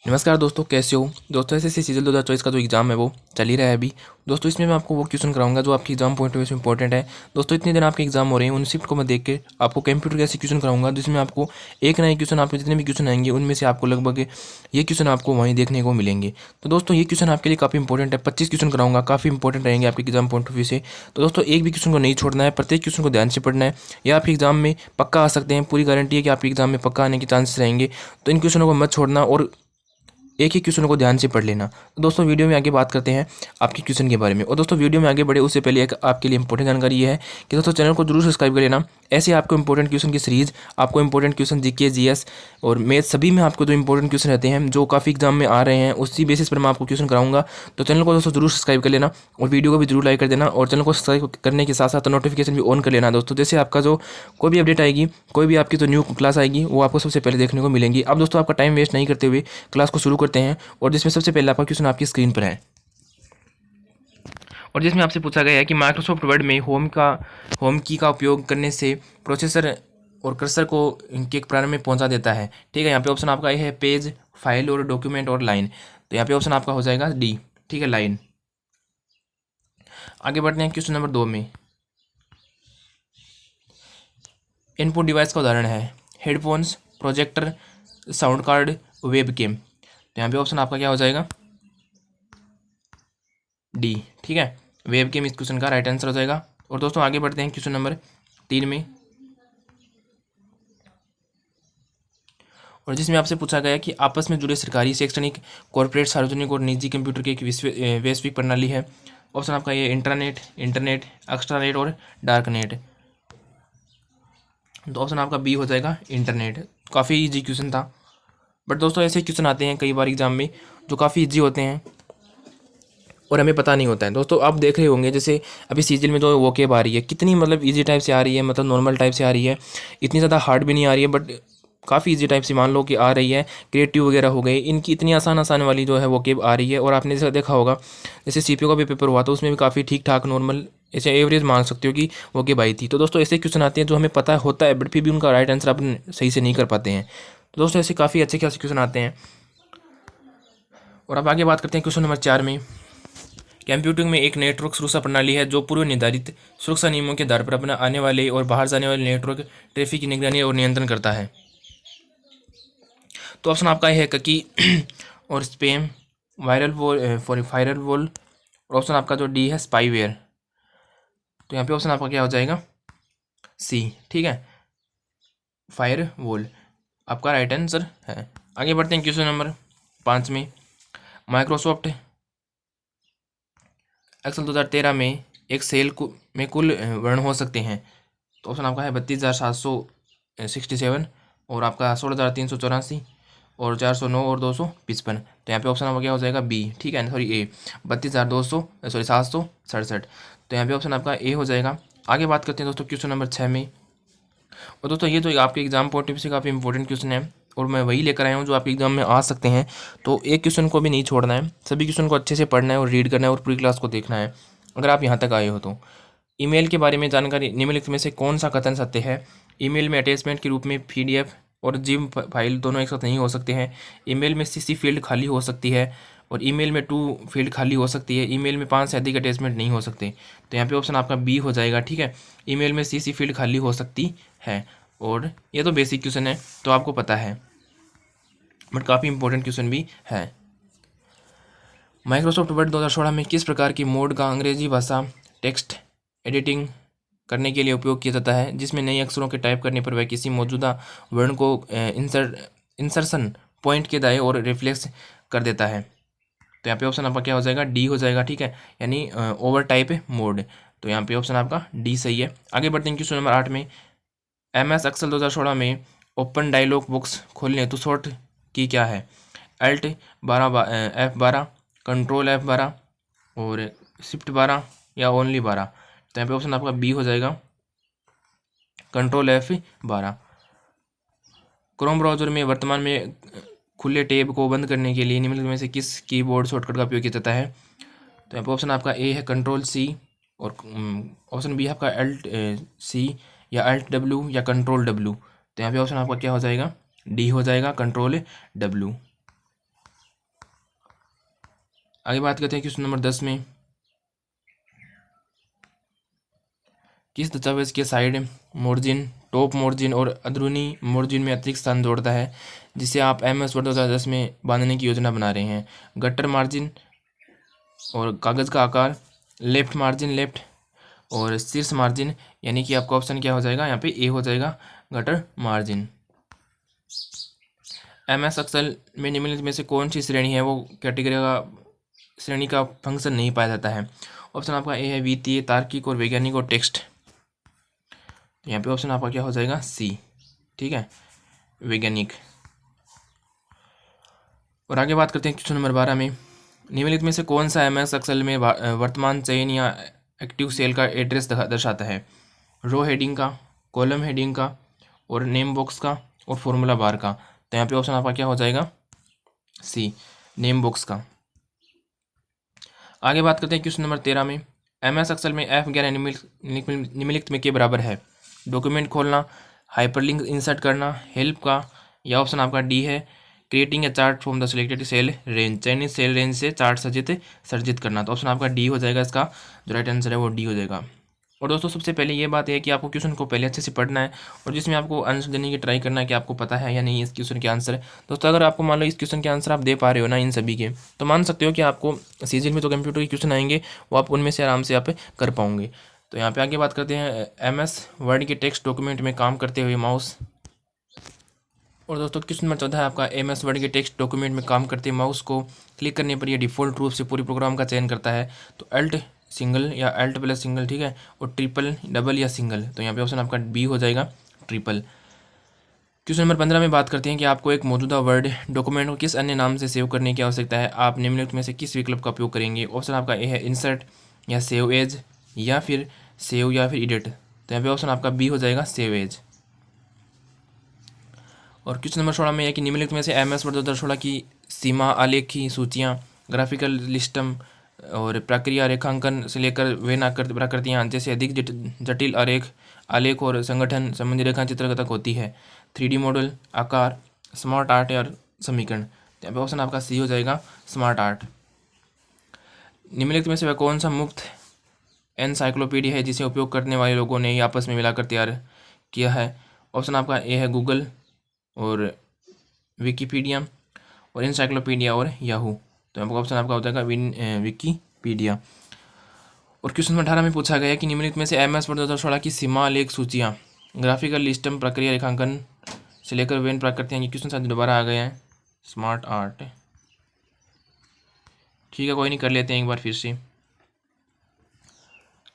नमस्कार दोस्तों, कैसे हो दोस्तों। ऐसे सीजन 2024 का जो एग्ज़ाम है वो चल ही रहा है अभी। दोस्तों इसमें मैं आपको वो क्वेश्चन कराऊंगा जो आपकी एग्जाम पॉइंट ऑफ व्यू से इंपॉर्टेंट है। दोस्तों इतने दिन आपके एग्जाम हो रहे हैं, उन शिफ्ट को मैं देख के आपको कंप्यूटर के ऐसे क्वेश्चन कराऊंगा जिसमें आपको एक ना एक क्वेश्चन, आपके जितने भी क्वेश्चन आएंगे उनमें से आपको लगभग ये क्वेश्चन आपको वहीं देखने को मिलेंगे। तो दोस्तों ये क्वेश्चन आपके लिए काफ़ी इंपॉर्टेंट है। 25 क्वेश्चन कराऊंगा, काफ़ी इंपॉर्टेंट रहेंगे आपके एग्जाम पॉइंट ऑफ व्यू से। तो दोस्तों एक भी क्वेश्चन को नहीं छोड़ना है, प्रत्येक क्वेश्चन को ध्यान से पढ़ना है। ये आपके एग्जाम में पक्का आ सकते हैं, पूरी गारंटी है कि आपके एग्जाम में पक्का आने के चांसेस रहेंगे। तो इन क्वेश्चनों को मत छोड़ना और एक ही क्वेश्चन को ध्यान से पढ़ लेना। तो दोस्तों वीडियो में आगे बात करते हैं आपके क्वेश्चन के बारे में। और दोस्तों वीडियो में आगे बढ़े उससे पहले एक आपके लिए इंपॉर्टेंट जानकारी ये है कि दोस्तों चैनल को जरूर सब्सक्राइब कर लेना। ऐसे आपको इंपॉर्टेंट क्वेश्चन की सीरीज, आपको इंपॉर्टेंट क्वेश्चन जीके जीएस और मैथ सभी में आपको जो इंपॉर्टेंट क्वेश्चन रहते हैं जो काफ़ी एग्जाम में आ रहे हैं उसी बेसिस पर मैं आपको क्वेश्चन कराऊंगा। तो चैनल को दोस्तों जरूर सब्सक्राइब कर लेना और वीडियो को भी जरूर लाइक कर देना और चैनल को सब्सक्राइब करने के साथ साथ नोटिफिकेशन भी ऑन कर लेना दोस्तों। जैसे आपका जो कोई भी अपडेट आएगी, कोई भी आपकी जो न्यू क्लास आएगी वो आपको सबसे पहले देखने को मिलेंगी। अब दोस्तों आपका टाइम वेस्ट नहीं करते हुए क्लास को शुरू करते हैं और जिसमें सबसे पहले आपका क्वेश्चन आपकी स्क्रीन पर है और जिसमें आपसे पूछा गया है कि माइक्रोसॉफ्ट वर्ड में होम की का उपयोग करने से प्रोसेसर और कर्सर को इनके प्रारंभ में पहुंचा देता है। ठीक है, यहाँ पे ऑप्शन आपका ये है पेज, फाइल और डॉक्यूमेंट और लाइन। तो यहाँ पे ऑप्शन आपका हो जाएगा डी। ठीक है, लाइन। आगे बढ़ते हैं क्वेश्चन नंबर 2 में। इनपुट डिवाइस का उदाहरण है headphones, projector, sound card, web cam. तो यहाँ पे ऑप्शन आपका क्या हो जाएगा, डी। ठीक है, वेब कैम इस क्वेश्चन का राइट आंसर हो जाएगा। और दोस्तों आगे बढ़ते हैं क्वेश्चन नंबर 3 में और जिसमें आपसे पूछा गया कि आपस में जुड़े सरकारी, शैक्षणिक, कॉर्पोरेट, सार्वजनिक और निजी कंप्यूटर की एक वैश्विक प्रणाली है। ऑप्शन आपका ये इंटरनेट, इंटरनेट, एक्स्ट्रानेट और डार्क नेट। तो ऑप्शन आपका बी हो जाएगा, इंटरनेट। काफ़ी इजी क्वेश्चन था, बट दोस्तों ऐसे क्वेश्चन आते हैं कई बार एग्जाम में जो काफ़ी इजी होते हैं और हमें पता नहीं होता है। दोस्तों आप देख रहे होंगे जैसे अभी सीजन में जो वोकेब आ रही है कितनी मतलब इजी टाइप से आ रही है, मतलब नॉर्मल टाइप से आ रही है, इतनी ज़्यादा हार्ड भी नहीं आ रही है, बट काफ़ी इजी टाइप से मान लो कि आ रही है। क्रिएटिव वगैरह हो गई, इनकी इतनी आसान आसान वाली जो है वोकेब आ रही है। और आपने जैसे देखा होगा जैसे सीपीयू का भी पेपर हुआ था उसमें भी काफ़ी ठीक ठाक नॉर्मल ऐसे एवरेज मान सकते हो कि वोकेब आई थी। तो दोस्तों ऐसे क्वेश्चन आते हैं जो हमें पता होता है बट फिर भी उनका राइट आंसर आप सही से नहीं कर पाते हैं। तो दोस्तों ऐसे काफ़ी अच्छे खासे क्वेश्चन आते हैं। और अब आगे बात करते हैं क्वेश्चन नंबर 4 में। कंप्यूटिंग में एक नेटवर्क सुरक्षा प्रणाली है जो पूर्व निर्धारित सुरक्षा नियमों के आधार पर अपना आने वाले और बाहर जाने वाले नेटवर्क ट्रैफिक की निगरानी और नियंत्रण करता है। तो ऑप्शन आपका है कि और spam, viral wall, for firewall. और ऑप्शन आपका जो डी है स्पाईवेयर। तो यहाँ पे ऑप्शन आपका क्या हो जाएगा, सी। ठीक है, फायर वॉल आपका राइट आंसर है। आगे बढ़ते हैं क्वेश्चन नंबर 5 में। माइक्रोसॉफ्ट एक्सेल 2013 में एक सेल में कुल वर्ण हो सकते हैं। तो ऑप्शन आपका है 32,767 और आपका 16,384 और 409 और 255। तो यहाँ पे ऑप्शन आपका क्या हो जाएगा, बी। ठीक है, सॉरी ए, 7,200 तो यहाँ पे ऑप्शन आपका ए हो जाएगा। आगे बात करते हैं दोस्तों क्वेश्चन नंबर 6 में। और दोस्तों ये तो आपके एग्जाम पॉइंट ऑफ व्यू से काफ़ी इंपॉर्टेंट क्वेश्चन है और मैं वही लेकर आया हूँ जो आपके एग्जाम में आ सकते हैं। तो एक क्वेश्चन को भी नहीं छोड़ना है, सभी क्वेश्चन को अच्छे से पढ़ना है और रीड करना है और पूरी क्लास को देखना है अगर आप यहाँ तक आए हो तो। ईमेल के बारे में जानकारी निम्नलिखित में से कौन सा कथन सत्य है। ईमेल में अटैचमेंट के रूप में पीडीएफ और जिम फाइल दोनों एक साथ नहीं हो सकते हैं। ईमेल में सीसी फील्ड खाली हो सकती है और ईमेल में टू फील्ड खाली हो सकती है। ईमेल में 5 से अधिक अटैचमेंट नहीं हो सकते। तो यहाँ पे ऑप्शन आपका बी हो जाएगा। ठीक है, ईमेल में सीसी फील्ड खाली हो सकती है। और ये तो बेसिक क्वेश्चन है तो आपको पता है, बट काफ़ी इंपॉर्टेंट क्वेश्चन भी है। माइक्रोसॉफ्ट वर्ड 2016 में किस प्रकार की मोड का अंग्रेजी भाषा टेक्स्ट एडिटिंग करने के लिए उपयोग किया जाता है, जिसमें नए अक्षरों के टाइप करने पर वह किसी मौजूदा वर्ण को इंसर्शन पॉइंट के दाएं और रिफ्लेक्स कर देता है। तो यहाँ पे ऑप्शन आपका क्या हो जाएगा, डी हो जाएगा। ठीक है, यानी ओवर टाइप मोड। तो यहाँ पे ऑप्शन आपका डी सही है। आगे बढ़ते हैं क्वेश्चन नंबर 8 में। MS एक्सेल 2016 में ओपन डायलॉग बॉक्स खोलने तो शॉर्ट की क्या है, अल्ट 12 F12, कंट्रोल F12 और शिफ्ट 12 या ओनली 12। तो यहाँ पे ऑप्शन आपका बी हो जाएगा, कंट्रोल F12। क्रोम ब्राउजर में वर्तमान में खुले टैब को बंद करने के लिए निम्नलिखित में से किस कीबोर्ड शॉर्टकट का उपयोग किया जाता है। तो यहाँ पे ऑप्शन आपका ए है कंट्रोल C और ऑप्शन बी है आपका अल्ट C या अल्ट W या कंट्रोल W। तो यहाँ पे ऑप्शन आपका क्या हो जाएगा, डी हो जाएगा, कंट्रोल W। आगे बात करते हैं क्वेश्चन नंबर 10 में, किस दस्तावेज के साइड मार्जिन टॉप मार्जिन और अंदरूनी मार्जिन में अतिरिक्त स्थान जोड़ता है जिसे आप MS वर्ड 2010 में बांधने की योजना बना रहे हैं? गटर मार्जिन और कागज़ का आकार, लेफ्ट मार्जिन लेफ्ट और शीर्ष मार्जिन, यानी कि आपका ऑप्शन क्या हो जाएगा यहाँ पे? ए हो जाएगा, गटर मार्जिन। MS एक्सेल में निम्नलिखित में से कौन सी श्रेणी है वो कैटेगरी का श्रेणी का फंक्शन नहीं पाया जाता है? ऑप्शन आपका ए है वित्तीय, तार्किक और वैज्ञानिक और टेक्स्ट। तो यहाँ पे ऑप्शन आपका क्या हो जाएगा? सी, ठीक है, वैज्ञानिक। और आगे बात करते हैं क्वेश्चन नंबर 12 में, निम्नलिखित में से कौन सा MS एक्सेल में वर्तमान चयन या एक्टिव सेल का एड्रेस दर्शाता है? रो हेडिंग का, कॉलम हेडिंग का और नेम बॉक्स का और फॉर्मूला बार का। तो यहाँ पे ऑप्शन आपका क्या हो जाएगा? सी, नेम बॉक्स का। आगे बात करते हैं क्वेश्चन नंबर 13 में, MS एक्सेल में F11 निम्नलिखित में के बराबर है? डॉक्यूमेंट खोलना, हाइपरलिंक इंसर्ट करना, हेल्प का, या ऑप्शन आपका डी है creating a chart from the selected cell range, चयनित सेल रेंज से चार्ट सर्जित करना। तो ऑप्शन आपका डी हो जाएगा, इसका जो राइट आंसर है वो डी हो जाएगा। और दोस्तों सबसे पहले ये बात है कि आपको क्वेश्चन को पहले अच्छे से पढ़ना है और जिसमें आपको आंसर देने की ट्राई करना है कि आपको पता है या नहीं इस क्वेश्चन के आंसर है। दोस्तों अगर आपको मान लो इस क्वेश्चन के आंसर आप दे पा रहे हो ना इन सभी के, तो मान सकते हो कि आपको सीजीएल में जो कंप्यूटर के क्वेश्चन आएंगे वो आप उनमें से आराम से आप कर पाओगे। तो यहाँ पे आगे बात करते हैं MS वर्ड के टेक्स्ट डॉक्यूमेंट में काम करते हुए माउस। और दोस्तों क्वेश्चन नंबर 14 है आपका, MS वर्ड के टेक्स्ट डॉक्यूमेंट में काम करते माउस को क्लिक करने पर यह डिफ़ॉल्ट रूप से पूरे प्रोग्राम का चयन करता है। तो अल्ट सिंगल या अल्ट प्लस सिंगल, ठीक है, और ट्रिपल डबल या सिंगल। तो यहाँ पे ऑप्शन आपका बी हो जाएगा, ट्रिपल। क्वेश्चन नंबर 15 में बात करते हैं कि आपको एक मौजूदा वर्ड डॉक्यूमेंट को किस अन्य नाम से सेव करने की आवश्यकता है? आप निम्नलिखित में से किस विकल्प का उपयोग करेंगे? ऑप्शन आपका ए है इंसर्ट या सेव एज या फिर सेव या फिर एडिट। तो यहाँ पे ऑप्शन आपका बी हो जाएगा, सेव एज। और क्वेश्चन नंबर 16 में है कि निम्नलिखित में से MS वर्ड 2016 की सीमा आलेख की सूचियाँ, ग्राफिकल लिस्टम और प्रक्रिया रेखांकन से लेकर वे प्रकृतियाँ जैसे अधिक जटिल आलेख और संगठन संबंधी रेखाचित्र तक होती है, 3D मॉडल, आकार, स्मार्ट आर्ट और समीकरण। यहाँ पे ऑप्शन आपका सी हो जाएगा, स्मार्ट आर्ट। निम्नलिखित में से वह कौन सा मुफ्त एनसाइक्लोपीडिया है जिसे उपयोग करने वाले लोगों ने आपस में मिलाकर तैयार किया है? ऑप्शन आपका ए है गूगल और विकीपीडिया और इंसाइक्लोपीडिया और याहू। तो आपका ऑप्शन आपका हो जाएगा विकीपीडिया। और क्वेश्चन नंबर 18 में पूछा गया है कि निम्नलिखित में से MS वर्ड 2016 की सीमा लेख सूचियाँ, ग्राफिकल लिस्टम, प्रक्रिया रेखांकन से लेकर वेन प्रकृतियाँ। ये क्वेश्चन शायद दोबारा आ गए हैं, स्मार्ट आर्ट, ठीक है, कोई नहीं, कर लेते हैं एक बार फिर से।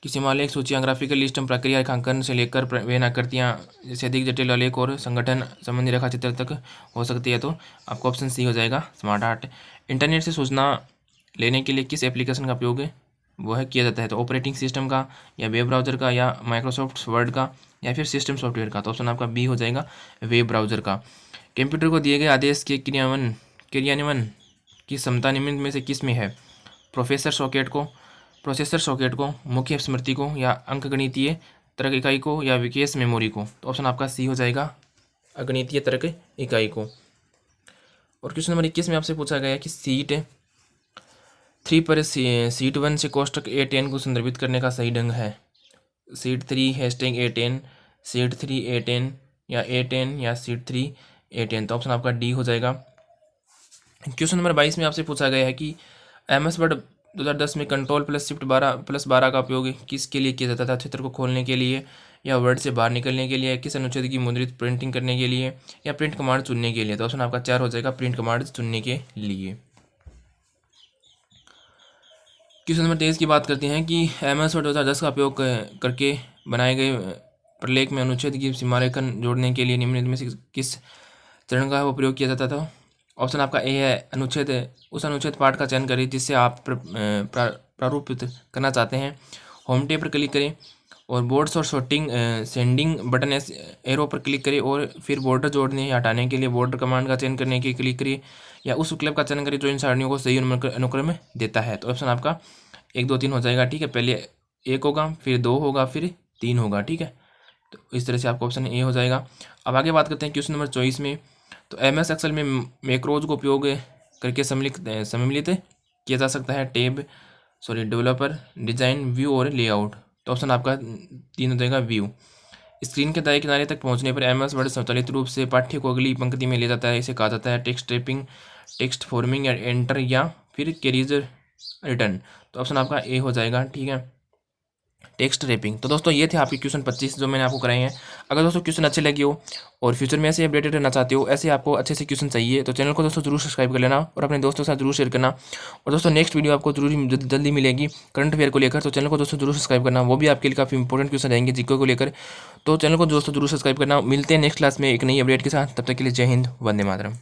कि सीमालेख सूचियाँ, ग्राफिकल लिस्टम, प्रक्रिया रेखांकन से लेकर वेन आकृतियाँ जैसे अधिक जटिल आलेख और संगठन संबंधी रेखाचित्र तक हो सकती है। तो आपका ऑप्शन सी हो जाएगा, स्मार्ट आर्ट। इंटरनेट से सूचना लेने के लिए किस एप्लीकेशन का उपयोग वो है किया जाता है? तो ऑपरेटिंग सिस्टम का या वेब ब्राउज़र का या माइक्रोसॉफ्ट वर्ड का या फिर सिस्टम सॉफ्टवेयर का। तो ऑप्शन आपका बी हो जाएगा, वेब ब्राउज़र का। कंप्यूटर को दिए गए आदेश के क्रियान्वयन की क्षमता निम्न में से किस में है? प्रोसेसर सॉकेट को, मुख्य स्मृति को, या अंकगणितीय तर्क इकाई को, या विशेष मेमोरी को। तो ऑप्शन आपका सी हो जाएगा, अगणितीय तर्क इकाई को। और क्वेश्चन नंबर 21 में आपसे पूछा गया कि सीट 3 पर सीट 1 से कोष्टक A10 को संदर्भित करने का सही ढंग है? Seat 3 hashtag A10, seat 3 A10 या A10 या सीट 3 A10। तो ऑप्शन आपका डी हो जाएगा। क्वेश्चन नंबर 22 में आपसे पूछा गया है कि MS वर्ड 2010 में कंट्रोल प्लस शिफ्ट 12 का उपयोग किसके लिए किया जाता था? क्षेत्र को खोलने के लिए, या वर्ड से बाहर निकलने के लिए, किस अनुच्छेद की मुद्रित प्रिंटिंग करने के लिए, या प्रिंट कमांड चुनने के लिए? तो ऑप्शन आपका 4 हो जाएगा, प्रिंट कमांड चुनने के लिए। क्वेश्चन नंबर 23 की बात करते हैं कि MS वर्ड 2010 का उपयोग करके बनाए गए प्रलेख में अनुच्छेद की सीमारेखन जोड़ने के लिए निम्नलिखित में से किस चरण का वो प्रयोग किया जाता था? ऑप्शन आपका ए है उस अनुच्छेद पाठ का चयन करें जिससे आप प्रारूपित करना चाहते हैं, होम टेब पर क्लिक करें और बोर्ड्स और सेंडिंग बटन एरो पर क्लिक करें और फिर बॉर्डर जोड़ने या हटाने के लिए बॉर्डर कमांड का चयन करने के क्लिक करिए, या उस विकल्प का चयन करें जो इन सारणियों को सही अनुक्रम में देता है। तो ऑप्शन आपका 1 2 3 हो जाएगा, ठीक है, पहले 1 होगा, फिर 2 होगा, फिर 3 होगा, ठीक है। तो इस तरह से आपका ऑप्शन ए हो जाएगा। अब आगे बात करते हैं क्वेश्चन नंबर 24 में। तो MS एक्सेल में मैक्रोज को उपयोग करके सम्मिलित किया जा सकता है डेवलपर, डिजाइन, व्यू और लेआउट। तो ऑप्शन आपका 3 हो जाएगा व्यू। स्क्रीन के दाएं किनारे तक पहुंचने पर एमएस वर्ड स्वचालित रूप से पाठ्य को अगली पंक्ति में ले जाता है। इसे कहा जाता है टेक्स्ट टाइपिंग, टेक्स्ट फॉर्मिंग या एंटर या फिर कैरीज रिटर्न। तो ऑप्शन आपका ए हो जाएगा, ठीक है, टेक्स्ट रैपिंग। तो दोस्तों ये थे आपके क्वेश्चन 25 जो मैंने आपको कराए हैं। अगर दोस्तों क्वेश्चन अच्छे लगे हो और फ्यूचर में ऐसे अपडेटेड रहना चाहते हो, ऐसे आपको अच्छे से क्वेश्चन चाहिए, तो चैनल को दोस्तों जरूर सब्सक्राइब कर लेना और अपने दोस्तों के साथ जरूर शेयर करना। और दोस्तों नेक्स्ट वीडियो आपको जरूर जल्दी मिलेगी करंट अफेयर को लेकर, तो चैनल को दोस्तों जरूर सब्सक्राइब करना। वो भी आपके लिए काफ़ी इंपॉर्टेंट क्वेश्चन रहेंगे जीके को लेकर। तो चैनल को दोस्तों जरूर सब्सक्राइब करना। मिलते हैं नेक्स्ट क्लास में एक नई अपडेट के साथ, तब तक के लिए जय हिंद, वंदे मातरम।